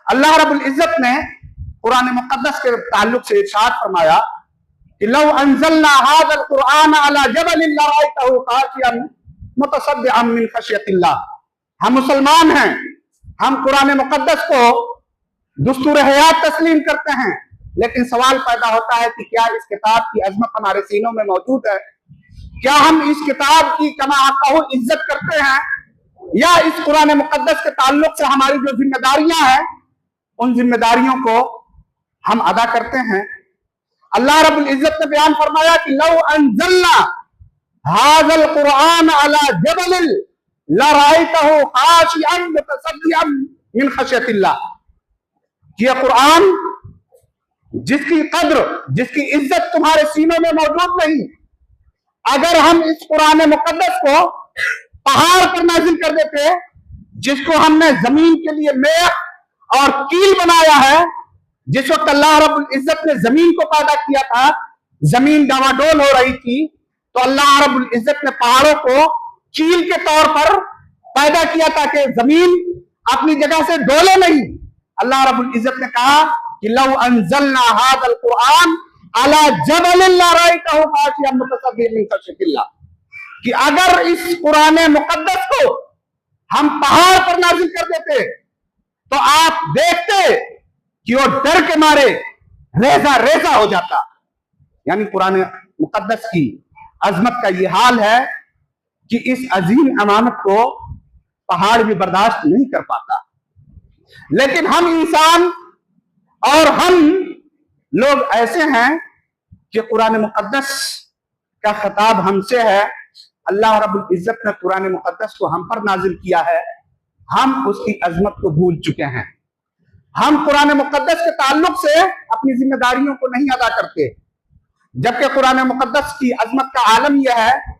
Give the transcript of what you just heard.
अल्लाह रब्बुल इज्जत ने कुरान मुक़द्दस के ताल्लुक से इरशाद फरमाया कि लौ अंज़लना हाज़ल कुरआन अला जबलिन लरअयतहु खाशिअन मुतसद्दिअन मिन खशियतिल्लाह। हम मुसलमान हैं, हम कुरान मुक़द्दस को दुस्तूर हयात तस्लीम करते हैं, लेकिन सवाल पैदा होता है कि क्या इस किताब की अजमत हमारे सीनों में मौजूद है? क्या हम इस किताब की कमा कहूं इज्जत करते हैं, या इस कुरान मुक़द्दस के ताल्लुक से हमारी जो जिम्मेदारियां हैं उन जिम्मेदारियों को हम अदा करते हैं? अल्लाह रब्बुल इज्जत ने बयान फरमाया कि लौ अंज़लना हाज़ल कुरआन अला जबलिन लरअयतहु खाशिअन मुतसद्दिअन मिन खशियतिल्लाह। यह कुरान जिसकी कद्र, जिसकी इज्जत तुम्हारे सीनों में मौजूद नहीं, अगर हम इस कुरान मुक़द्दस को पहाड़ पर नाजिल कर देते, जिसको हमने जमीन के लिए मेख और कील बनाया है, जिस वक्त अल्लाह रब्बुल इज्जत ने जमीन को पैदा किया था, जमीन डावाडोल हो रही थी, तो अल्लाह रब्बुल इज्जत ने पहाड़ों को कील के तौर पर पैदा किया ताकि जमीन अपनी जगह से डोले नहीं। अल्लाह रब्बुल इज्जत ने कहा कि लौ अंज़लना हाज़ल कुरआन अला जबलिन लरअयतहु खाशिअन मुतसद्दिअन मिन खशियतिल्लाह, कि अगर इस कुरान मुक़द्दस को हम पहाड़ पर नाजिल कर देते तो आप देखते कि वो डर के मारे रेजा रेजा हो जाता। यानी कुरान मुक़द्दस की अजमत का ये हाल है कि इस अजीम अमानत को पहाड़ भी बर्दाश्त नहीं कर पाता। लेकिन हम इंसान और हम लोग ऐसे हैं कि कुरान मुक़द्दस का खिताब हमसे है। अल्लाह रब्बुल इज्जत ने कुरान मुक़द्दस को हम पर नाजिल किया है, हम उसकी अजमत को भूल चुके हैं। हम कुरान मुक़द्दस के ताल्लुक से अपनी जिम्मेदारियों को नहीं अदा करते, जबकि कुरान मुक़द्दस की अजमत का आलम यह है